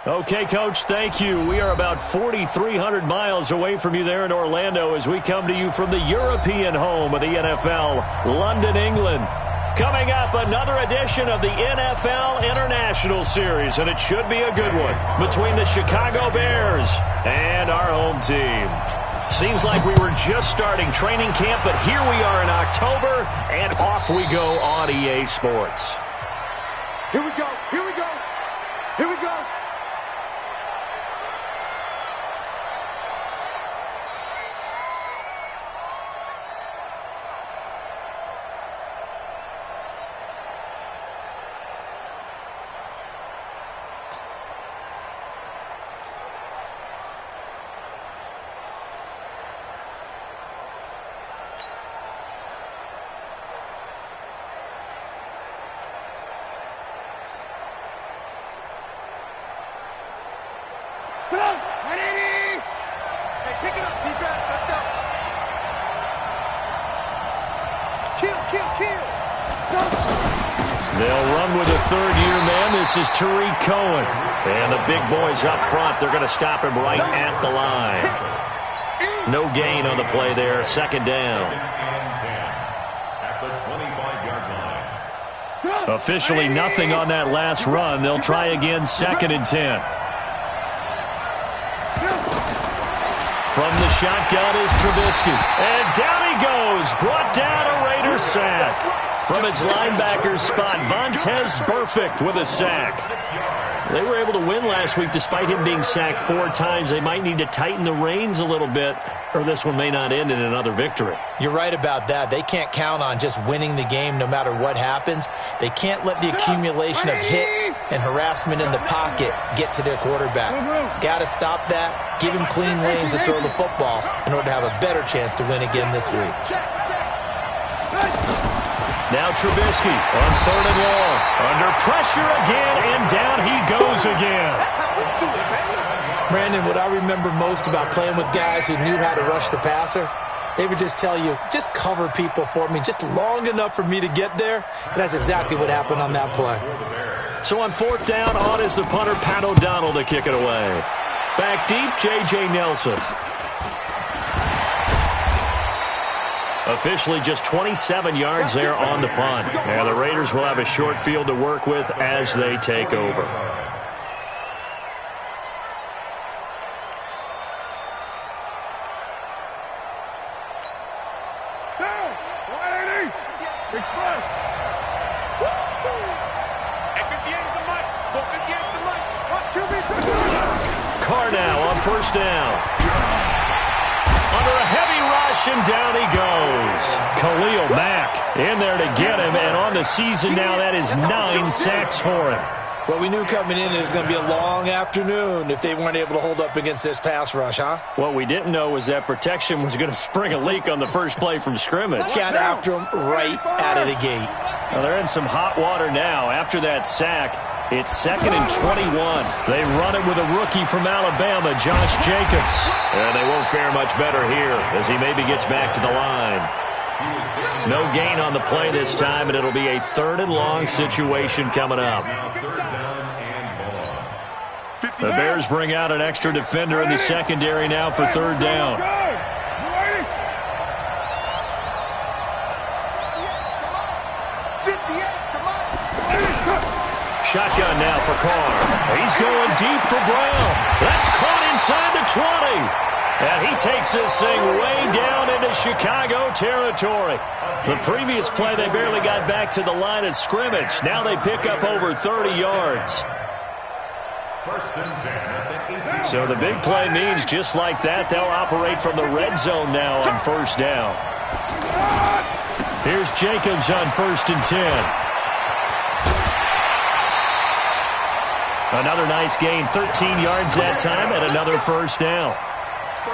Okay, Coach, thank you. We are about 4,300 miles away from you there in Orlando as we come to you from the European home of the NFL, London, England. Coming up, another edition of the NFL International Series, and it should be a good one between the Chicago Bears and our home team. Seems like we were just starting training camp, but here we are in October, and off we go on EA Sports. Here we go, here we go, here we go. Come on, 180! Hey, pick it up, defense. Let's go. Kill. Go. They'll run with a third-year man. This is Tariq Cohen. And the big boys up front, they're going to stop him right at the line. No gain on the play there. Second down. At the 25-yard line. Officially nothing on that last run. They'll try again, 2nd and 10. From the shotgun is Trubisky. And down he goes. Brought down a Raiders sack. From his linebacker spot, Vontaze Burfict with a sack. They were able to win last week despite him being sacked 4 times. They might need to tighten the reins a little bit, or this one may not end in another victory. You're right about that. They can't count on just winning the game no matter what happens. They can't let the accumulation of hits and harassment in the pocket get to their quarterback. Got to stop that, give him clean lanes to throw the football in order to have a better chance to win again this week. Now Trubisky on 3rd and long. Under pressure again, and down he goes again. Brandon, what I remember most about playing with guys who knew how to rush the passer, they would just tell you, just cover people for me, just long enough for me to get there. And that's exactly what happened on that play. So on 4th down, on is the punter, Pat O'Donnell, to kick it away. Back deep, J.J. Nelson. Officially just 27 yards there on the punt. And the Raiders will have a short field to work with as they take over. Carr now on 1st down. Under a heavy rush, and down he goes. Khalil Mack in there to get him, and on the season now, that is 9 sacks for him. Well, we knew coming in it was going to be a long afternoon if they weren't able to hold up against this pass rush, huh? What we didn't know was that protection was going to spring a leak on the first play from scrimmage. Got after him right out of the gate. Well, they're in some hot water now. After that sack, it's 2nd and 21. They run it with a rookie from Alabama, Josh Jacobs. And they won't fare much better here as he maybe gets back to the line. No gain on the play this time, and it'll be a 3rd and long situation coming up. The Bears bring out an extra defender in the secondary now for 3rd down. Shotgun now for Carr. He's going deep for Brown. That's caught inside the 20. And he takes this thing way down into Chicago territory. The previous play, they barely got back to the line of scrimmage. Now they pick up over 30 yards. So the big play means just like that, they'll operate from the red zone now on 1st down. Here's Jacobs on 1st and 10. Another nice gain, 13 yards that time, and another 1st down.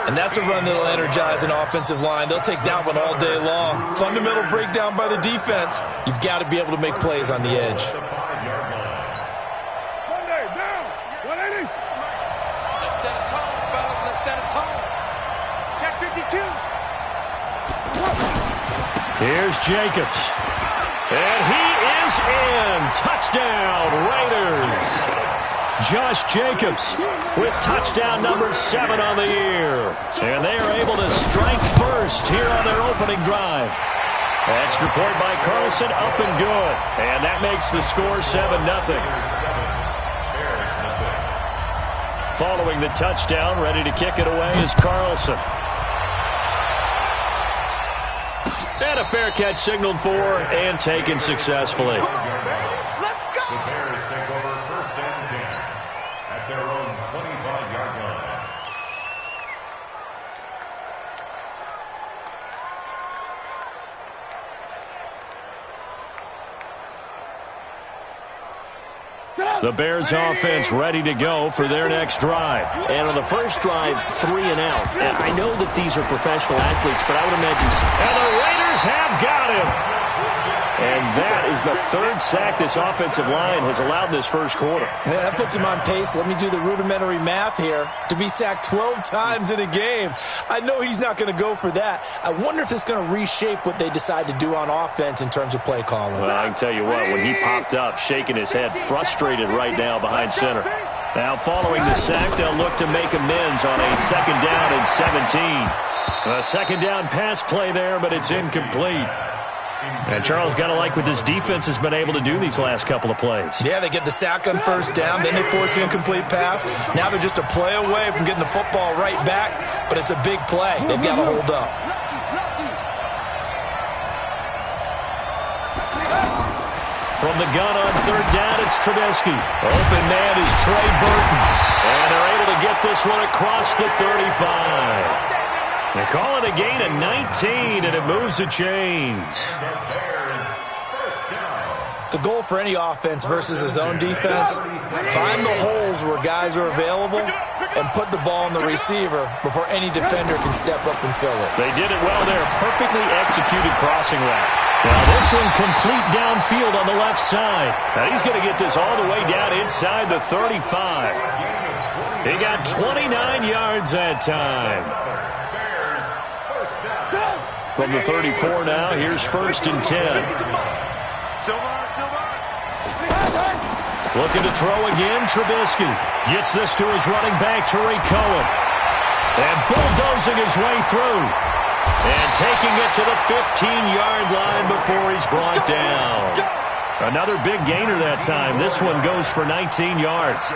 And that's a run that'll energize an offensive line. They'll take that one all day long. Fundamental breakdown by the defense. You've got to be able to make plays on the edge. Let's set a tone, fellas. Let's set a tone. Check 52. Here's Jacobs. And he is in. Touchdown, Raiders. Josh Jacobs with touchdown number 7 on the year. And they are able to strike first here on their opening drive. Extra point by Carlson, up and good. And that makes the score 7-0. Following the touchdown, ready to kick it away is Carlson. And a fair catch signaled for and taken successfully. Let's go! The Bears take over 1st and 10 at their own 25-yard line. The Bears offense ready to go for their next drive. And on the first drive, 3 and out. And I know that these are professional athletes, but I would imagine... And the Raiders have got him. And that is the 3rd sack this offensive line has allowed this first quarter. Yeah, that puts him on pace. Let me do the rudimentary math here. To be sacked 12 times in a game. I know he's not going to go for that. I wonder if it's going to reshape what they decide to do on offense in terms of play calling. Well, I can tell you what, when he popped up, shaking his head, frustrated right now behind center. Now following the sack, they'll look to make amends on a 2nd down and 17. A 2nd down pass play there, but it's incomplete. And Charles, got to like what this defense has been able to do these last couple of plays. Yeah, they get the sack on 1st down, then they force the incomplete pass. Now they're just a play away from getting the football right back, but it's a big play. They've got to hold up. From the gun on 3rd down, it's Trubisky. Open man is Trey Burton. And they're able to get this one across the 35. They call it a gain of 19, and it moves the chains. The goal for any offense versus his own defense, find the holes where guys are available and put the ball on the receiver before any defender can step up and fill it. They did it well there. Perfectly executed crossing route. Now this one complete downfield on the left side. Now he's going to get this all the way down inside the 35. He got 29 yards that time. From the 34 now, here's 1st and 10. Looking to throw again, Trubisky. Gets this to his running back, Tariq Cohen. And bulldozing his way through. And taking it to the 15-yard line before he's brought down. Another big gainer that time. This one goes for 19 yards.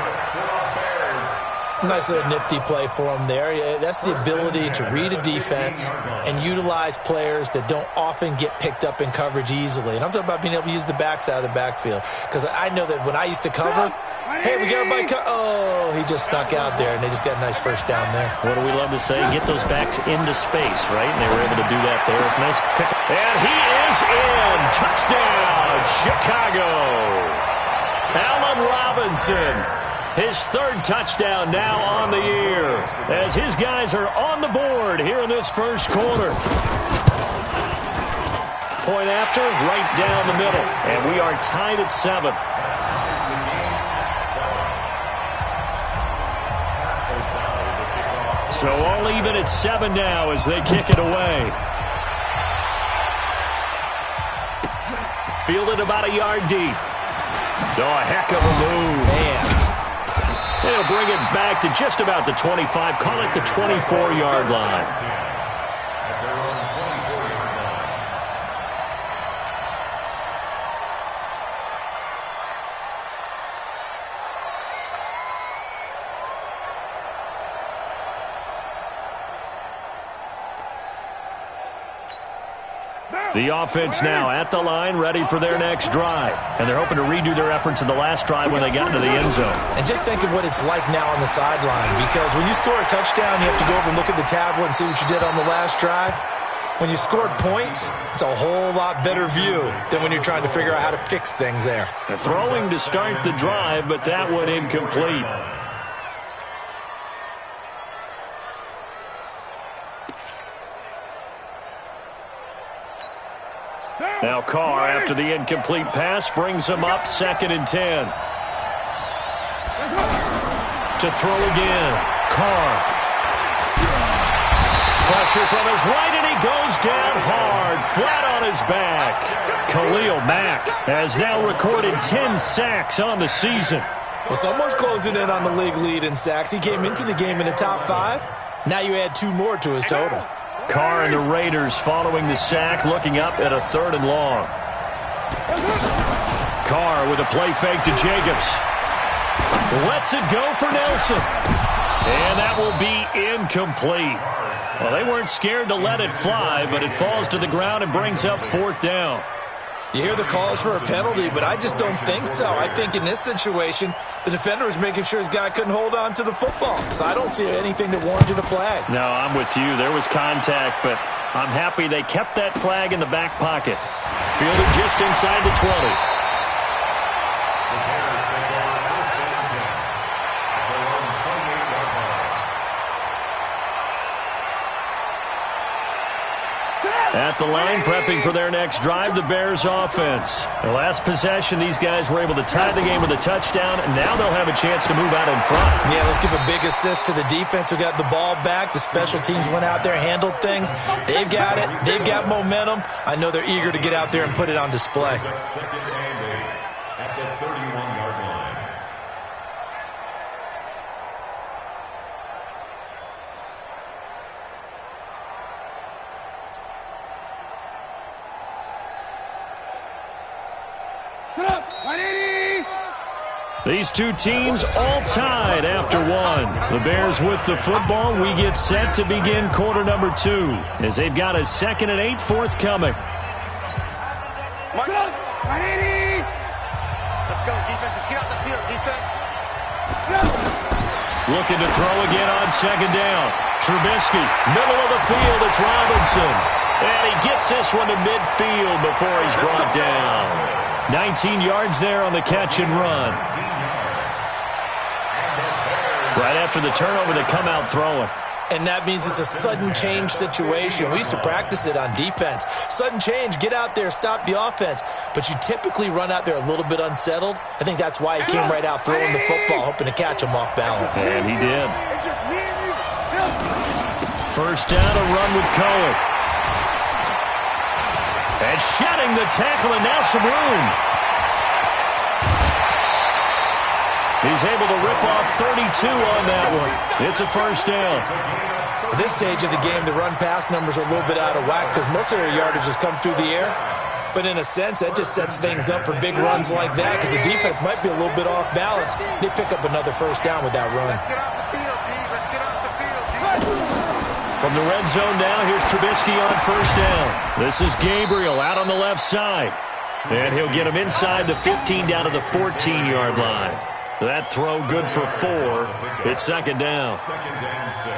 Nice little nifty play for him there. Yeah, that's the ability to read a defense and utilize players that don't often get picked up in coverage easily. And I'm talking about being able to use the backside of the backfield. Because I know that when I used to cover, hey, we got everybody oh, he just snuck out there, and they just got a nice 1st down there. What do we love to say? Get those backs into space, right? And they were able to do that there. Nice pick. And he is in. Touchdown, Chicago. Allen Robinson. His 3rd touchdown now on the year as his guys are on the board here in this first quarter. Point after, right down the middle. And we are tied at 7. So all even at 7 now as they kick it away. Fielded about a yard deep. Oh, a heck of a move. Man. They'll bring it back to just about the 25. Call it the 24-yard line. The offense now at the line, ready for their next drive. And they're hoping to redo their efforts in the last drive when they got into the end zone. And just think of what it's like now on the sideline. Because when you score a touchdown, you have to go over and look at the tablet and see what you did on the last drive. When you scored points, it's a whole lot better view than when you're trying to figure out how to fix things there. They're throwing to start the drive, but that one incomplete. Now Carr, after the incomplete pass, brings him up 2nd and 10. To throw again. Carr. Pressure from his right, and he goes down hard, flat on his back. Khalil Mack has now recorded 10 sacks on the season. Well, someone's closing in on the league lead in sacks. He came into the game in the top 5. Now you add 2 more to his total. Carr and the Raiders following the sack, looking up at a 3rd and long. Carr with a play fake to Jacobs. Lets it go for Nelson. And that will be incomplete. Well, they weren't scared to let it fly, but it falls to the ground and brings up 4th down. You hear the calls for a penalty, but I just don't think so. I think in this situation, the defender was making sure his guy couldn't hold on to the football. So I don't see anything that warranted a flag. No, I'm with you. There was contact, but I'm happy they kept that flag in the back pocket. Fielded just inside the 20. At the line, prepping for their next drive, the Bears offense. The last possession, these guys were able to tie the game with a touchdown, and now they'll have a chance to move out in front. Yeah, let's give a big assist to the defense who got the ball back. The special teams went out there, handled things. They've got it. They've got momentum. I know they're eager to get out there and put it on display. Second and 8 at the 31-yard line. These two teams all tied after 1. The Bears with the football. We get set to begin quarter number 2 as they've got a 2nd and 8 forthcoming. Let's go, defense. Let's get out the field, defense. Looking to throw again on 2nd down. Trubisky, middle of the field. It's Robinson. And he gets this one to midfield before he's brought down. 19 yards there on the catch and run. Right after the turnover, they come out throwing. And that means it's a sudden change situation. We used to practice it on defense. Sudden change, get out there, stop the offense. But you typically run out there a little bit unsettled. I think that's why he came right out throwing the football, hoping to catch him off balance. And he did. First down, a run with Cohen. And shedding the tackle, and now some room. He's able to rip off 32 on that one. It's a first down. At this stage of the game, the run-pass numbers are a little bit out of whack because most of their yardage has come through the air. But in a sense, that just sets things up for big runs like that because the defense might be a little bit off balance. They pick up another first down with that run. Let's get off the field, Steve. Let's get off the field, Steve. From the red zone now, here's Trubisky on first down. This is Gabriel out on the left side. And he'll get him inside the 15 down to the 14-yard line. That throw good for 4. It's 2nd down. 2nd and 6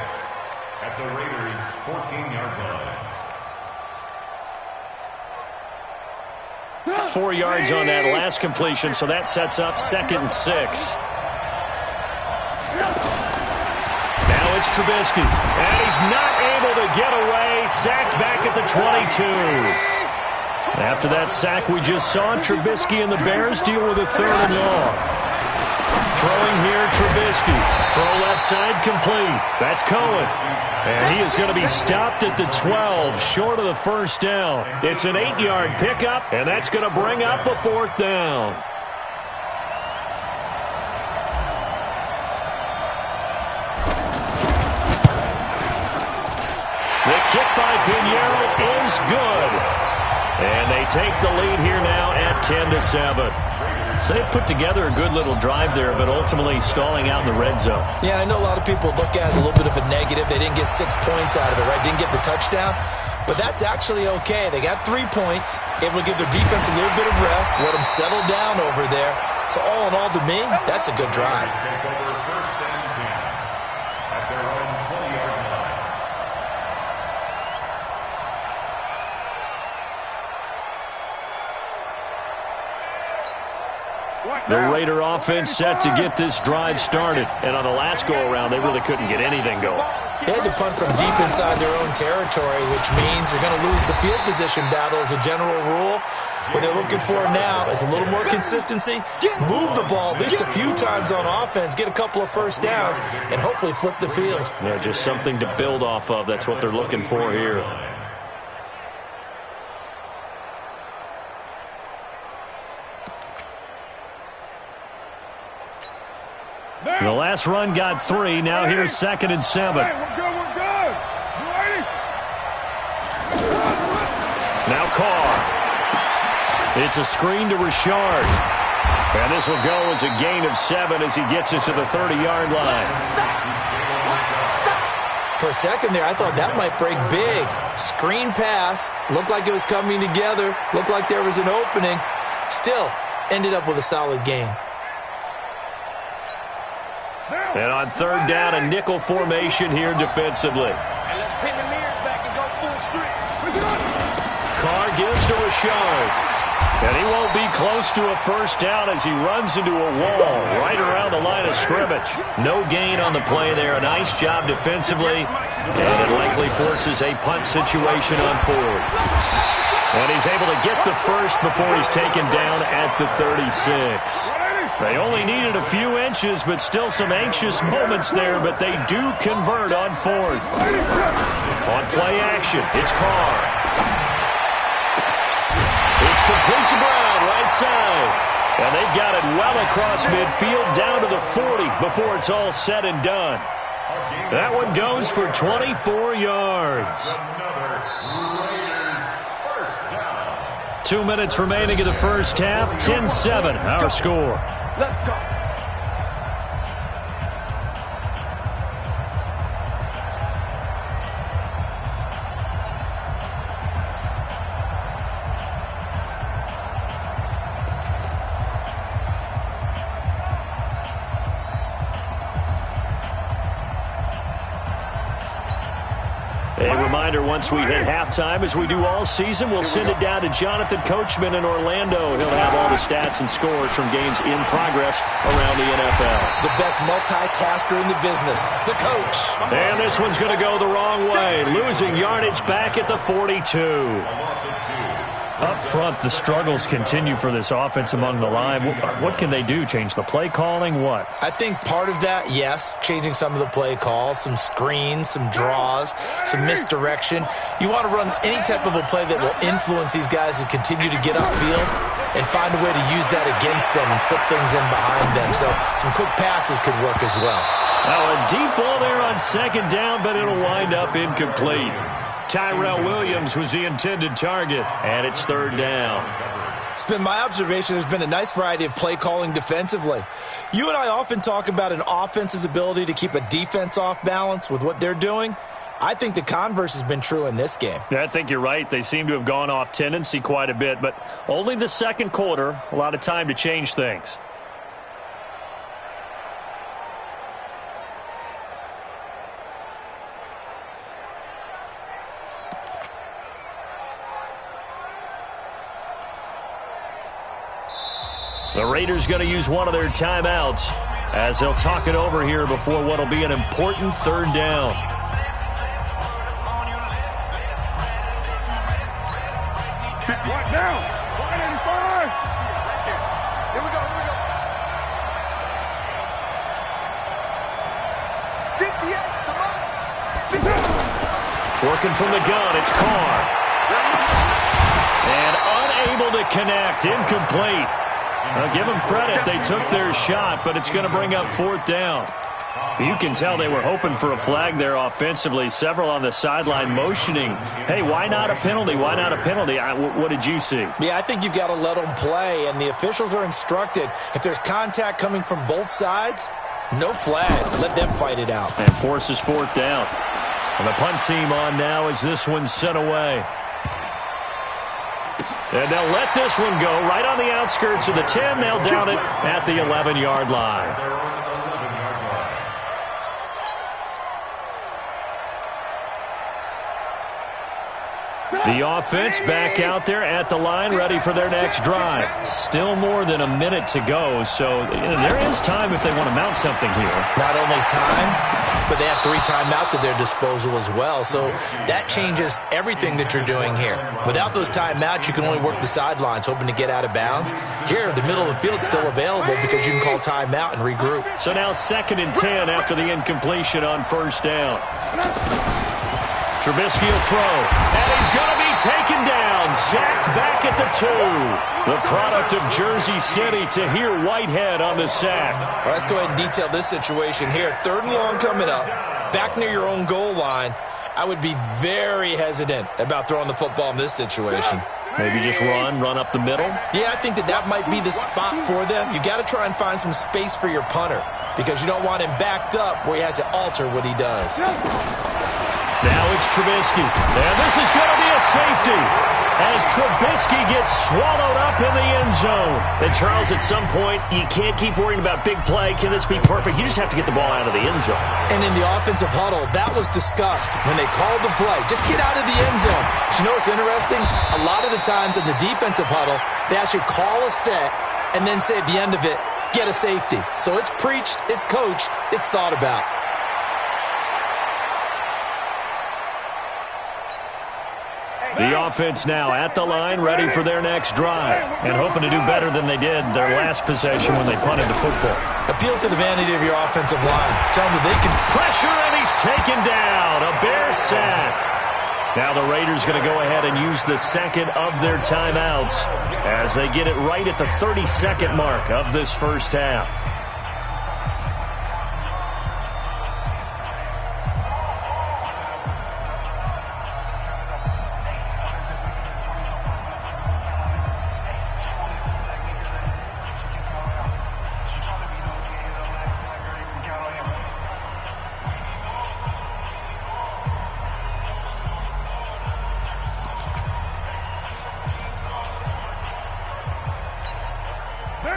at the Raiders' 14-yard line. 4 yards on that last completion, so that sets up 2nd and 6. Now it's Trubisky, and he's not able to get away. Sacked back at the 22. After that sack we just saw, Trubisky and the Bears deal with a 3rd and long. Throwing here, Trubisky. Throw left side complete. That's Cohen. And he is going to be stopped at the 12, short of the first down. It's an 8-yard pickup, and that's going to bring up a 4th down. The kick by Pinheiro is good. And they take the lead here now at 10-7. So they put together a good little drive there, but ultimately stalling out in the red zone. Yeah, I know a lot of people look at it as a little bit of a negative. They didn't get 6 points out of it, right? Didn't get the touchdown. But that's actually okay. They got 3 points, able to give their defense a little bit of rest, let them settle down over there. So all in all, to me, that's a good drive. Take over 1st and 10 at their own 20-yard line. The Raider offense set to get this drive started. And on the last go-around, they really couldn't get anything going. They had to punt from deep inside their own territory, which means they're going to lose the field position battle as a general rule. What they're looking for now is a little more consistency, move the ball at least a few times on offense, get a couple of first downs, and hopefully flip the field. Yeah, just something to build off of. That's what they're looking for here. last run got 3. Now here's 2nd and 7. Hey, we're good, we're good. You ready? Now Carr. It's a screen to Richard. And this will go as a gain of 7 as he gets it to the 30-yard line. For a second there, I thought that might break big. Screen pass. Looked like it was coming together. Looked like there was an opening. Still, ended up with a solid gain. And on 3rd down, a nickel formation here defensively. And let's pin the mirrors back and go full strength. Carr gives to Richard. And he won't be close to a first down as he runs into a wall right around the line of scrimmage. No gain on the play there. A nice job defensively. And it likely forces a punt situation on 4th. And he's able to get the first before he's taken down at the 36. They only needed a few inches, but still some anxious moments there, but they do convert on 4th. On play action, it's Carr. It's complete to Brown, right side. And they've got it well across midfield down to the 40 before it's all said and done. That one goes for 24 yards. 2 minutes remaining in the first half. 10-7, our score. Let's go. A reminder, once we hit halftime, as we do all season, we'll send it down to Jonathan Coachman in Orlando. He'll have all the stats and scores from games in progress around the NFL. The best multitasker in the business, the coach. And this one's going to go the wrong way, losing yardage back at the 42. Up front, the struggles continue for this offense among the line. What can they do? Change the play calling? What? I think part of that, yes, changing some of the play calls, some screens, some draws, some misdirection. You want to run any type of a play that will influence these guys to continue to get upfield and find a way to use that against them and slip things in behind them. So some quick passes could work as well. Now a deep ball there on 2nd down, but it'll wind up incomplete. Tyrell Williams was the intended target, and it's 3rd down. It's been my observation there's been a nice variety of play calling defensively. You and I often talk about an offense's ability to keep a defense off balance with what they're doing. I think the converse has been true in this game. Yeah, I think you're right. They seem to have gone off tendency quite a bit, but only the 2nd quarter, a lot of time to change things. The Raiders going to use one of their timeouts as they'll talk it over here before what will be an important 3rd down. Right now, 185. Here we go, here we go. 58, come on. Working from the gun, it's Carr. And unable to connect, incomplete. Now, give them credit. They took their shot, but it's going to bring up 4th down. You can tell they were hoping for a flag there offensively. Several on the sideline motioning, hey, why not a penalty? Why not a penalty? What did you see? Yeah, I think you've got to let them play, and the officials are instructed. If there's contact coming from both sides, no flag. Let them fight it out. And forces 4th down. And the punt team on now as this one's sent away. And they'll let this one go right on the outskirts of the 10. They'll down it at the 11-yard line. The offense back out there at the line, ready for their next drive. Still more than a minute to go, so there is time if they want to mount something here. Not only time, but they have 3 timeouts at their disposal as well, so that changes everything that you're doing here. Without those timeouts, you can only work the sidelines, hoping to get out of bounds. Here, the middle of the field's still available because you can call timeout and regroup. So now 2nd and 10 after the incompletion on 1st down. Trubisky will throw, and he's going to be taken down, sacked back at the 2. The product of Jersey City, Tahir Whitehead on the sack. Well, let's go ahead and detail this situation here. 3rd and long coming up, back near your own goal line. I would be very hesitant about throwing the football in this situation. Maybe just run up the middle? Yeah, I think that might be the spot for them. You got to try and find some space for your punter because you don't want him backed up where he has to alter what he does. Now it's Trubisky, and this is going to be a safety as Trubisky gets swallowed up in the end zone. And, Charles, at some point, you can't keep worrying about big play. Can this be perfect? You just have to get the ball out of the end zone. And in the offensive huddle, that was discussed when they called the play. Just get out of the end zone. But you know what's interesting? A lot of the times in the defensive huddle, they actually call a set and then say at the end of it, get a safety. So it's preached, it's coached, it's thought about. The offense now at the line, ready for their next drive, and hoping to do better than they did their last possession when they punted the football. Appeal to the vanity of your offensive line. Tell them that they can pressure, and he's taken down. A Bear sack. Now the Raiders going to go ahead and use the second of their timeouts as they get it right at the 30-second mark of this first half.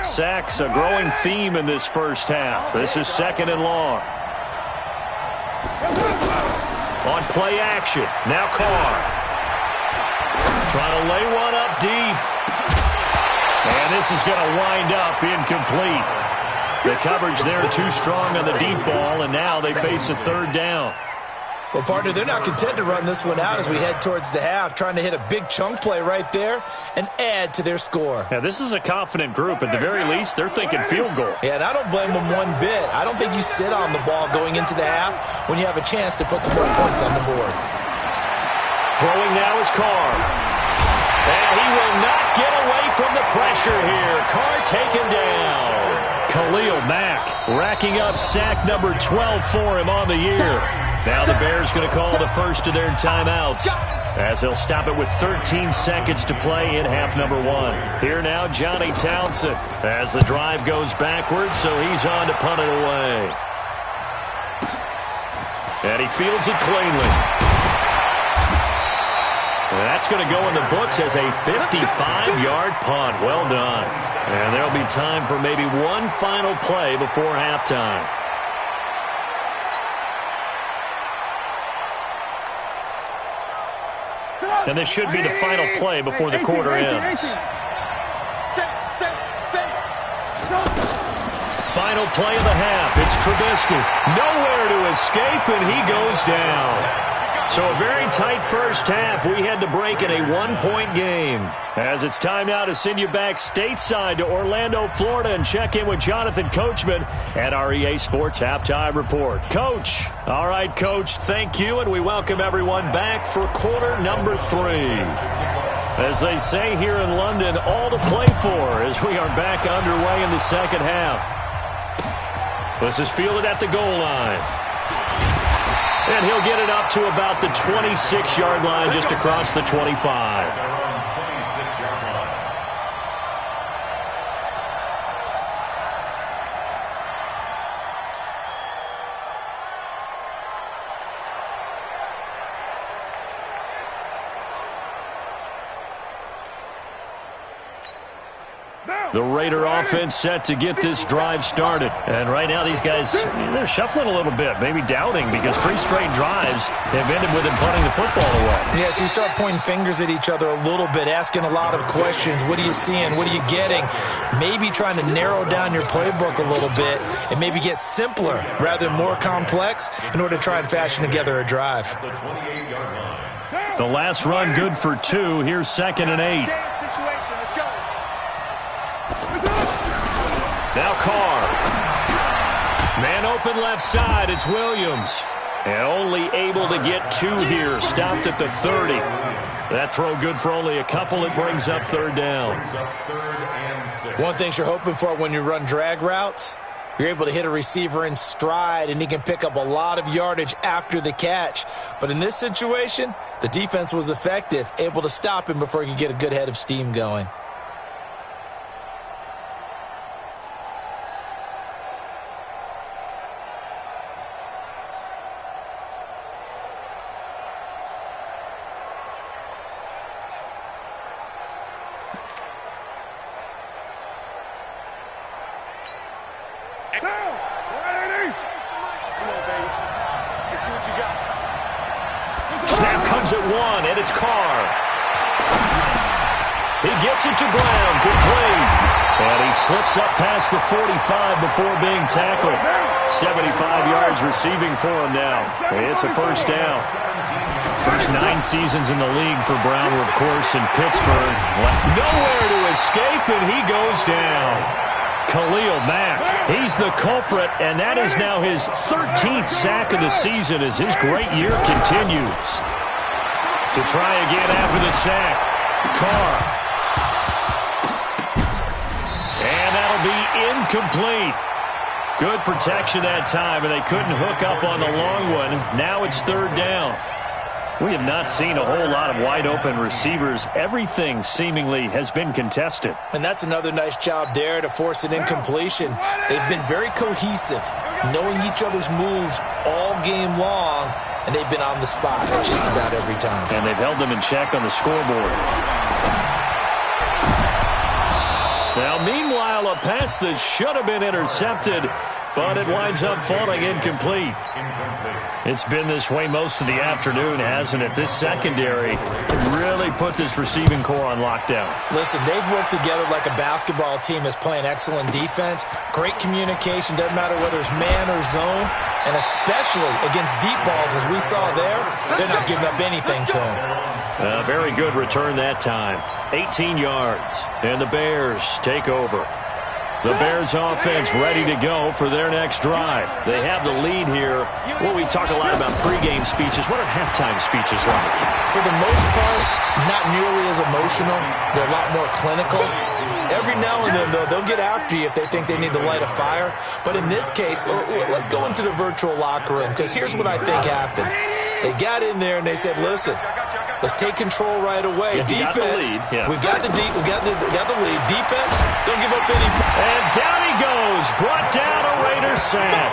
Sacks, a growing theme in this first half. This is 2nd and long. On play action. Now Carr. Trying to lay one up deep. And this is going to wind up incomplete. The coverage there too strong on the deep ball, and now they face a 3rd down. Well, partner, they're not content to run this one out as we head towards the half, trying to hit a big chunk play right there and add to their score. Yeah, this is a confident group. At the very least, they're thinking field goal. Yeah, and I don't blame them one bit. I don't think you sit on the ball going into the half when you have a chance to put some more points on the board. Throwing now is Carr. And he will not get away from the pressure here. Carr taken down. Khalil Mack racking up sack number 12 for him on the year. Now the Bears going to call the first of their timeouts as they'll stop it with 13 seconds to play in half number 1. Here now, Johnny Townsend as the drive goes backwards, so he's on to punt it away. And he fields it cleanly. And that's going to go in the books as a 55-yard punt. Well done. And there'll be time for maybe one final play before halftime. And this should be the final play before the quarter ends. Final play of the half. It's Trubisky. Nowhere to escape, and he goes down. So a very tight first half. We had to break in a one-point game. As it's time now to send you back stateside to Orlando, Florida, and check in with Jonathan Coachman at our EA Sports Halftime Report. Coach. All right, Coach, thank you, and we welcome everyone back for quarter number 3. As they say here in London, all to play for as we are back underway in the second half. This is fielded at the goal line. And he'll get it up to about the 26-yard line, just across the 25. The Raider offense set to get this drive started. And right now these guys, they're shuffling a little bit, maybe doubting, because 3 straight drives have ended with them punting the football away. Yeah, so you start pointing fingers at each other a little bit, asking a lot of questions. What are you seeing? What are you getting? Maybe trying to narrow down your playbook a little bit and maybe get simpler rather than more complex in order to try and fashion together a drive. The last run good for 2. Here's 2nd and 8. Now Carr. Man open left side. It's Williams. And only able to get 2 here. Stopped at the 30. That throw good for only a couple. It brings up 3rd down. One thing you're hoping for when you run drag routes, you're able to hit a receiver in stride, and he can pick up a lot of yardage after the catch. But in this situation, the defense was effective, able to stop him before he could get a good head of steam going. Snap comes at 1, and it's Carr. He gets it to Brown. Good play. And he slips up past the 45 before being tackled. 75 yards receiving for him now. It's a 1st down. First 9 seasons in the league for Brown were, of course, in Pittsburgh. Nowhere to escape, and he goes down. Khalil Mack, he's the culprit, and that is now his 13th sack of the season as his great year continues. To try again after the sack, Carr. And that'll be incomplete. Good protection that time, and they couldn't hook up on the long one. Now it's 3rd down. We have not seen a whole lot of wide-open receivers. Everything seemingly has been contested. And that's another nice job there to force an incompletion. They've been very cohesive, knowing each other's moves all game long, and they've been on the spot just about every time. And they've held them in check on the scoreboard. Now, meanwhile, a pass that should have been intercepted, but it winds up falling incomplete. It's been this way most of the afternoon, hasn't it? This secondary really put this receiving core on lockdown. Listen, they've worked together like a basketball team is playing excellent defense. Great communication, doesn't matter whether it's man or zone, and especially against deep balls, as we saw there, they're not giving up anything to them. A very good return that time. 18 yards, and the Bears take over. The Bears offense ready to go for their next drive. They have the lead here. Well, we talk a lot about pregame speeches. What are halftime speeches like? For the most part, not nearly as emotional. They're a lot more clinical. Every now and then, though, they'll get after you if they think they need to light a fire. But in this case, let's go into the virtual locker room, because here's what I think happened. They got in there and they said, listen, let's take control right away. Yeah, defense, we've got the lead. Defense, don't give up any. And down he goes. Brought down a Raider sack.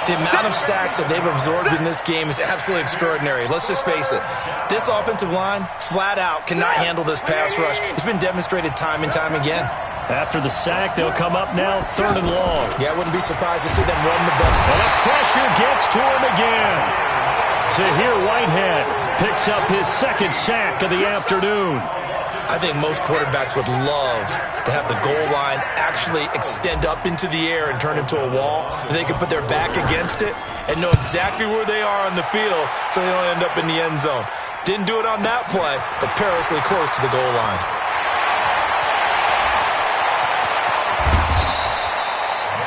The amount of sacks that they've absorbed in this game is absolutely extraordinary. Let's just face it. This offensive line, flat out, cannot handle this pass rush. It's been demonstrated time and time again. After the sack, they'll come up now 3rd and long. Yeah, I wouldn't be surprised to see them run the ball. And the pressure gets to him again. Tahir Whitehead picks up his 2nd sack of the afternoon. I think most quarterbacks would love to have the goal line actually extend up into the air and turn into a wall. They can put their back against it and know exactly where they are on the field so they don't end up in the end zone. Didn't do it on that play, but perilously close to the goal line.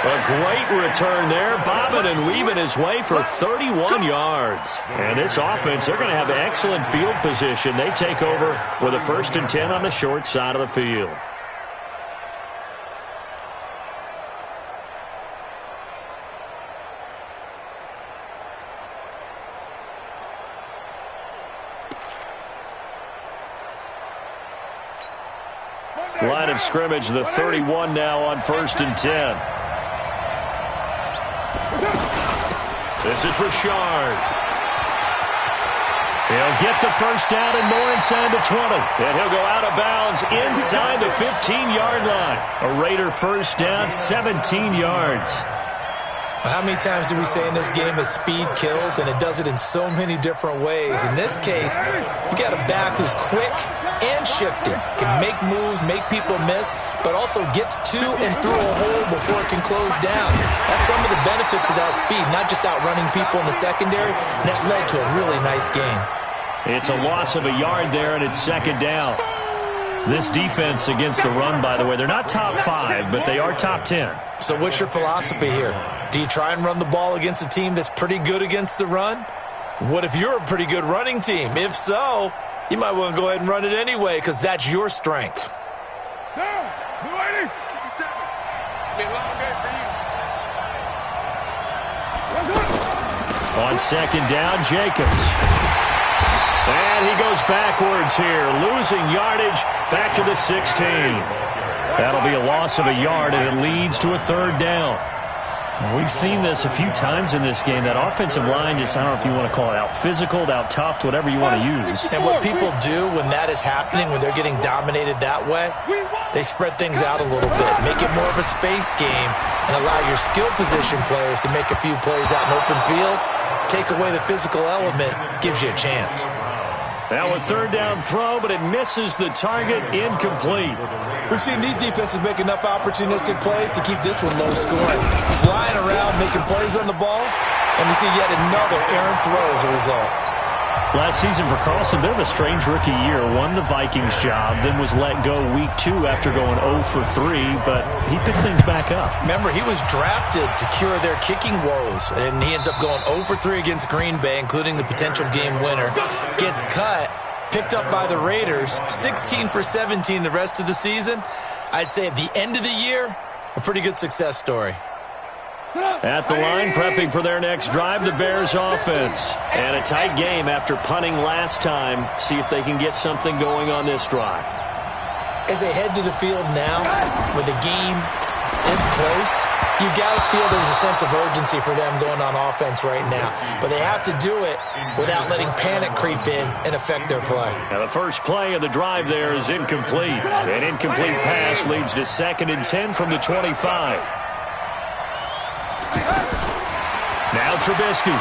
A great return there, bobbing and weaving his way for 31 yards. And this offense, they're going to have excellent field position. They take over with a 1st and 10 on the short side of the field. Line of scrimmage, the 31 now on 1st and 10. This is Richard. He'll get the 1st down and more inside the 20. And he'll go out of bounds inside the 15-yard line. A Raider 1st down, 17 yards. How many times do we say in this game that speed kills, and it does it in so many different ways? In this case, you got a back who's quick and shifty, can make moves, make people miss, but also gets to and through a hole before it can close down. That's some of the benefits of that speed, not just outrunning people in the secondary. That led to a really nice game. It's a loss of a yard there, and it's 2nd down. This defense against the run, by the way, they're not top 5, but they are top 10. So what's your philosophy here? Do you try and run the ball against a team that's pretty good against the run? What if you're a pretty good running team? If so, you might want to go ahead and run it anyway because that's your strength. Down. Blue 80. Be a long day for you. On second down, Jacobs. And he goes backwards here, losing yardage back to the 16. That'll be a loss of a yard, and it leads to a third down. We've seen this a few times in this game. That offensive line just, I don't know if you want to call it out physical, out tough, whatever you want to use. And what people do when that is happening, when they're getting dominated that way, they spread things out a little bit, make it more of a space game, and allow your skill position players to make a few plays out in open field. Take away the physical element, gives you a chance. Now a third down throw, but it misses the target, incomplete. We've seen these defenses make enough opportunistic plays to keep this one low scoring. Flying around, making plays on the ball, and we see yet another errant throw as a result. Last season for Carlson, bit of a strange rookie year. Won the Vikings job, then was let go week 2 after going 0 for 3, but he picked things back up. Remember, he was drafted to cure their kicking woes, and he ends up going 0 for 3 against Green Bay, including the potential game winner. Gets cut, picked up by the Raiders, 16 for 17 the rest of the season. I'd say at the end of the year, a pretty good success story. At the line, prepping for their next drive, the Bears offense. And a tight game after punting last time. See if they can get something going on this drive. As they head to the field now, with the game this close, you got to feel there's a sense of urgency for them going on offense right now. But they have to do it without letting panic creep in and affect their play. Now the first play of the drive there is incomplete. An incomplete pass leads to 2nd and 10 from the 25. Now Trubisky.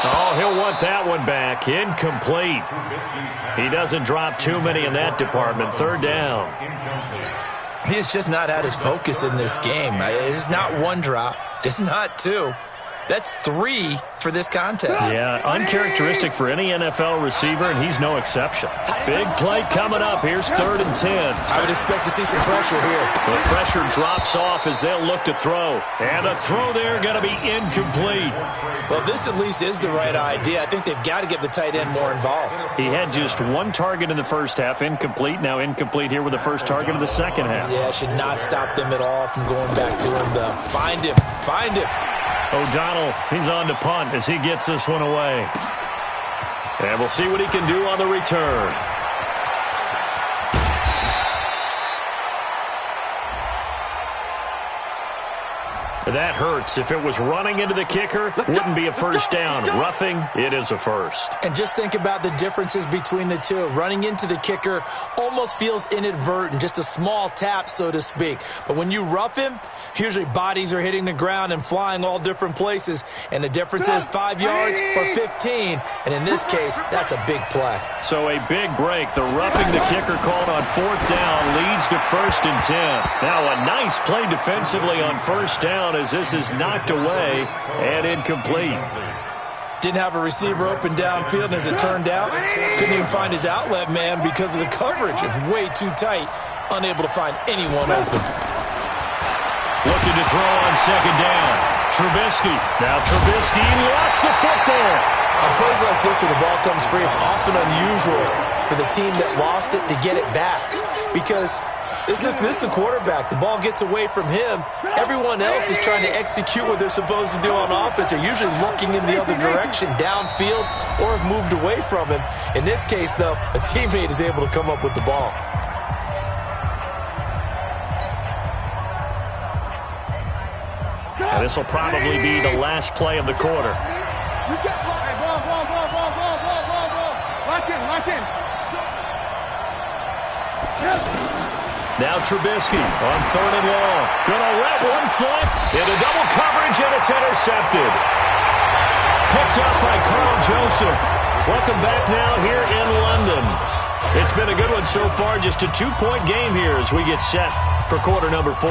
Oh, he'll want that one back. Incomplete. He doesn't drop too many in that department. Third down. He has just not had his focus in this game. It's not one drop. It's not 2. That's 3 for this contest. Yeah, uncharacteristic for any NFL receiver, and he's no exception. Big play coming up. Here's 3rd and 10. I would expect to see some pressure here. The pressure drops off as they'll look to throw. And the throw there going to be incomplete. Well, this at least is the right idea. I think they've got to get the tight end more involved. He had just 1 target in the first half, incomplete. Now incomplete here with the first target of the second half. Yeah, should not stop them at all from going back to him, though. Find him. Find him. O'Donnell, he's on to punt as he gets this one away. And we'll see what he can do on the return. That hurts. If it was running into the kicker, wouldn't be a first down. Roughing, it is a first. And just think about the differences between the two. Running into the kicker almost feels inadvertent, just a small tap, so to speak. But when you rough him, usually bodies are hitting the ground and flying all different places. And the difference is 5 yards or 15. And in this case, that's a big play. So a big break. The roughing the kicker called on 4th down leads to 1st and 10. Now a nice play defensively on 1st down as this is knocked away and incomplete. Didn't have a receiver open downfield, and as it turned out, couldn't even find his outlet man because of the coverage. It's way too tight, unable to find anyone open. Looking to throw on 2nd down. Trubisky. Now Trubisky lost the football. On plays like this where the ball comes free, it's often unusual for the team that lost it to get it back because this is the quarterback. The ball gets away from him. Everyone else is trying to execute what they're supposed to do on offense. They're usually looking in the other direction, downfield, or have moved away from him. In this case, though, a teammate is able to come up with the ball. Now, this will probably be the last play of the quarter. Lock in. Now Trubisky on 3rd and long. Gonna let one flip into double coverage, and it's intercepted. Picked up by Carl Joseph. Welcome back now here in London. It's been a good one so far. Just a 2-point game here as we get set for quarter number 4.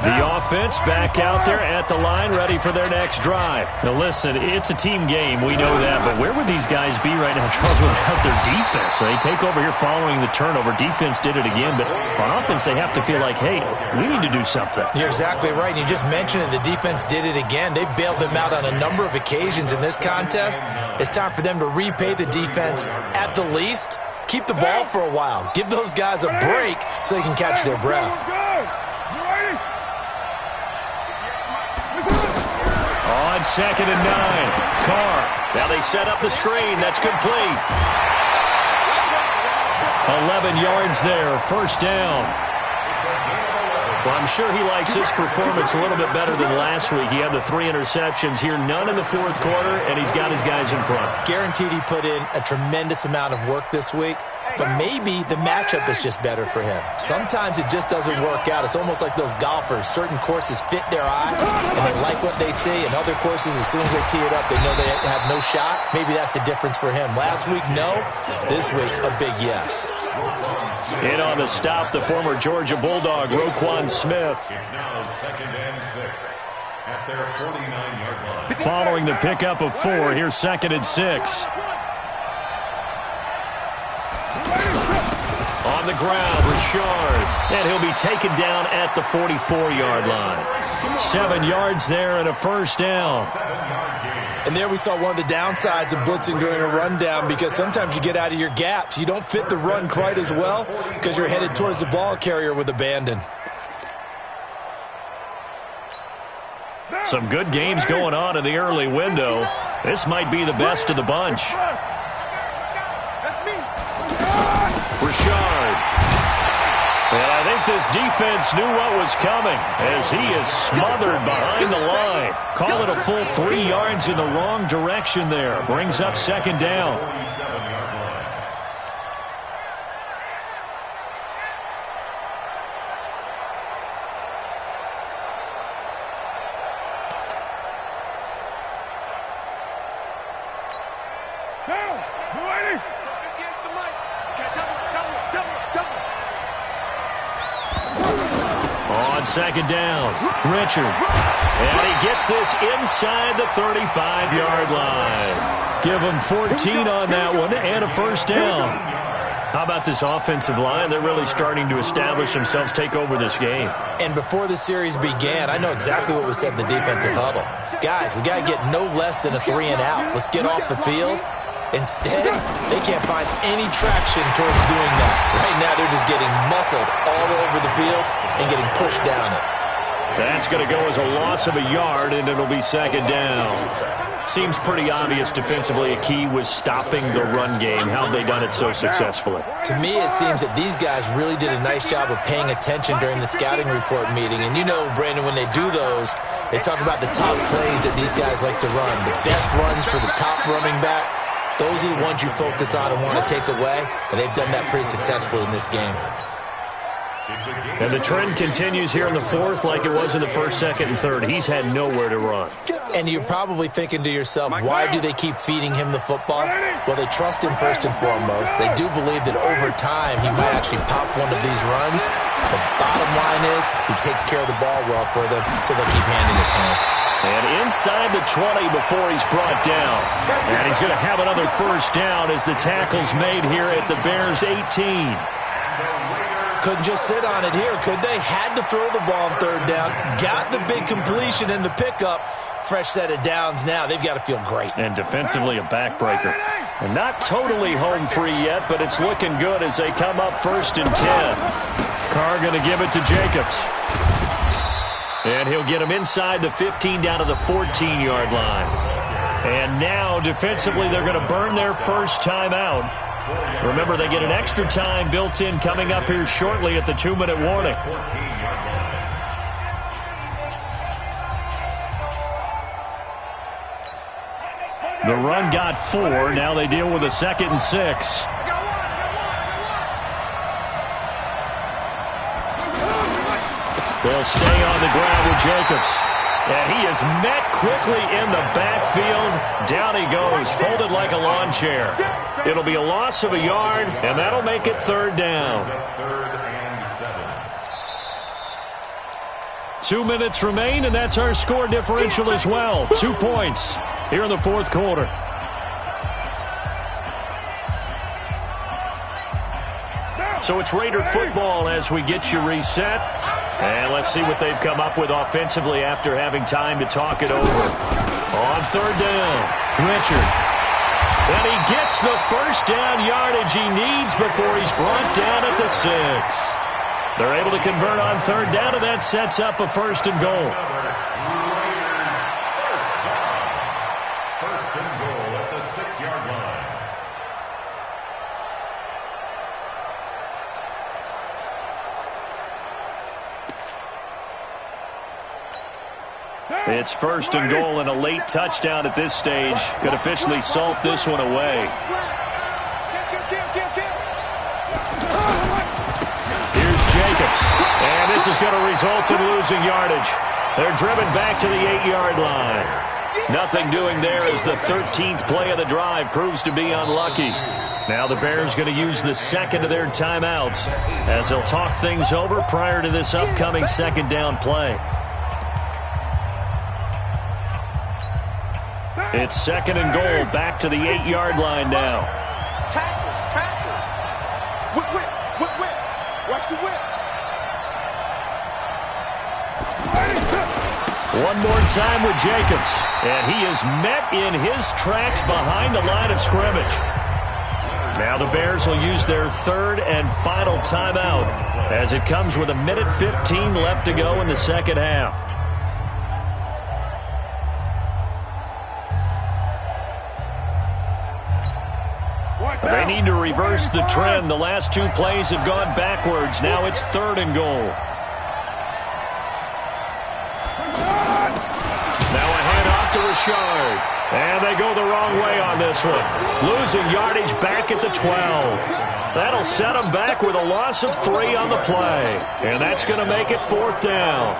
The offense back out there at the line, ready for their next drive. Now listen, it's a team game, we know that, but where would these guys be right now, Charles, without their defense? They take over here following the turnover. Defense did it again, but on offense they have to feel like, hey, we need to do something. You're exactly right. You just mentioned it. The defense did it again. They bailed them out on a number of occasions in this contest. It's time for them to repay the defense at the least. Keep the ball for a while. Give those guys a break so they can catch their breath. On 2nd and 9, Carr. Now they set up the screen. That's complete. 11 yards there, first down. Well, I'm sure he likes his performance a little bit better than last week. He had the 3 interceptions here, none in the fourth quarter, and he's got his guys in front. Guaranteed he put in a tremendous amount of work this week, but maybe the matchup is just better for him. Sometimes it just doesn't work out. It's almost like those golfers. Certain courses fit their eye, and they like what they see, and other courses, as soon as they tee it up, they know they have no shot. Maybe that's the difference for him. Last week, no. This week, a big yes. In on the stop, the former Georgia Bulldog, Roquan Smith. It's now 2nd and 6 at their 49-yard line. Following the pickup of 4, here's 2nd and 6. On the ground, Richard. And he'll be taken down at the 44-yard line. 7 yards there and a first down. And there we saw one of the downsides of blitzing during a rundown, because sometimes you get out of your gaps. You don't fit the run quite as well because you're headed towards the ball carrier with abandon. Some good games going on in the early window. This might be the best of the bunch. Richard. And I think this defense knew what was coming as he is smothered behind the line. Call it a full 3 yards in the wrong direction there. Brings up 2nd down. On 2nd down, Richard. And he gets this inside the 35-yard line. Give him 14 on that one and a first down. How about this offensive line? They're really starting to establish themselves, take over this game. And before the series began, I know exactly what was said in the defensive huddle. Guys, we got to get no less than a 3 and out. Let's get off the field. Instead, they can't find any traction towards doing that. Right now, they're just getting muscled all over the field and getting pushed down it. That's going to go as a loss of a yard, and it'll be 2nd down. Seems pretty obvious defensively a key was stopping the run game. How have they done it so successfully? To me, it seems that these guys really did a nice job of paying attention during the scouting report meeting. And you know, Brandon, when they do those, they talk about the top plays that these guys like to run. The best runs for the top running back. Those are the ones you focus on and want to take away, and they've done that pretty successfully in this game. And the trend continues here in the fourth like it was in the first, second, and third. He's had nowhere to run. And you're probably thinking to yourself, why do they keep feeding him the football? Well, they trust him first and foremost. They do believe that over time he might actually pop one of these runs. The bottom line is he takes care of the ball well for them, so they'll keep handing it to him. And inside the 20 before he's brought down. And he's going to have another first down as the tackle's made here at the Bears' 18. Couldn't just sit on it here, could they? Had to throw the ball on 3rd down. Got the big completion in the pickup. Fresh set of downs now. They've got to feel great. And defensively a backbreaker. And not totally home free yet, but it's looking good as they come up 1st and 10. Carr going to give it to Jacobs. And he'll get him inside the 15 down to the 14-yard line. And now, defensively, they're going to burn their first timeout. Remember, they get an extra time built in coming up here shortly at the 2-minute warning. The run got 4. Now they deal with a 2nd and 6. They'll stay on the ground with Jacobs. And he is met quickly in the backfield. Down he goes, folded like a lawn chair. It'll be a loss of a yard, and that'll make it 3rd down. 2 minutes remain, and that's our score differential as well. 2 points here in the fourth quarter. So it's Raider football as we get you reset. And let's see what they've come up with offensively after having time to talk it over. On third down, Richard. And he gets the first down yardage he needs before he's brought down at the 6. They're able to convert on third down, and that sets up a first and goal. First and goal at the 6-yard line. It's first and goal, and a late touchdown at this stage could officially salt this one away. Here's Jacobs, and this is going to result in losing yardage. They're driven back to the 8-yard line. Nothing doing there as the 13th play of the drive proves to be unlucky. Now the Bears going to use the second of their timeouts as they'll talk things over prior to this upcoming second down play. It's second and goal, back to the 8-yard line now. Tackle. Whip. Watch the whip. One more time with Jacobs. And he is met in his tracks behind the line of scrimmage. Now the Bears will use their third and final timeout as it comes with 1:15 left to go in the second half. They need to reverse the trend. The last 2 plays have gone backwards. Now it's third and goal. Now a handoff to Richard. And they go the wrong way on this one. Losing yardage back at the 12. That'll set them back with a loss of 3 on the play. And that's going to make it fourth down.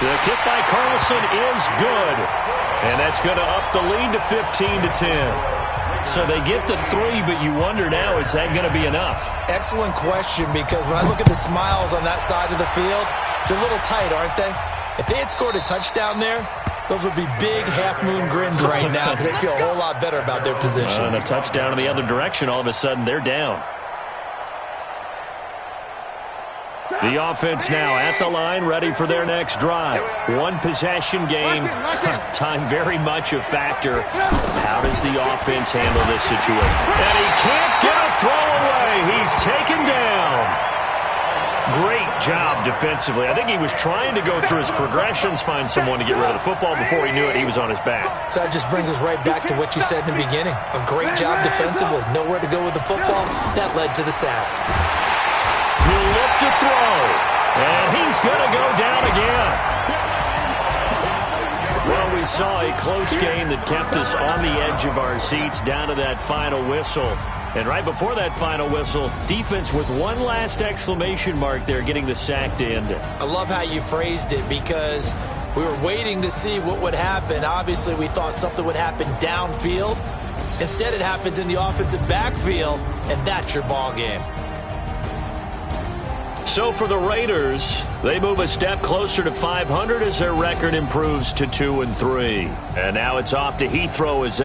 The kick by Carlson is good. And that's going to up the lead to 15-10. So they get the 3, but you wonder now, is that going to be enough? Excellent question, because when I look at the smiles on that side of the field, they're a little tight, aren't they? If they had scored a touchdown there, those would be big half-moon grins right now because they feel a whole lot better about their position. And a touchdown in the other direction, all of a sudden they're down. The offense now at the line, ready for their next drive. One possession game. Time very much a factor. How does the offense handle this situation? And he can't get a throw away. He's taken down. Great job defensively. I think he was trying to go through his progressions, find someone to get rid of the football. Before he knew it, he was on his back. So that just brings us right back to what you said in the beginning. A great job defensively. Nowhere to go with the football. That led to the sack. He'll look to throw, and he's going to go down again. Well, we saw a close game that kept us on the edge of our seats down to that final whistle. And right before that final whistle, defense with one last exclamation mark there, getting the sack to end it. I love how you phrased it, because we were waiting to see what would happen. Obviously, we thought something would happen downfield. Instead, it happens in the offensive backfield, and that's your ball game. So for the Raiders, they move a step closer to 500 as their record improves to 2-3. And now it's off to Heathrow as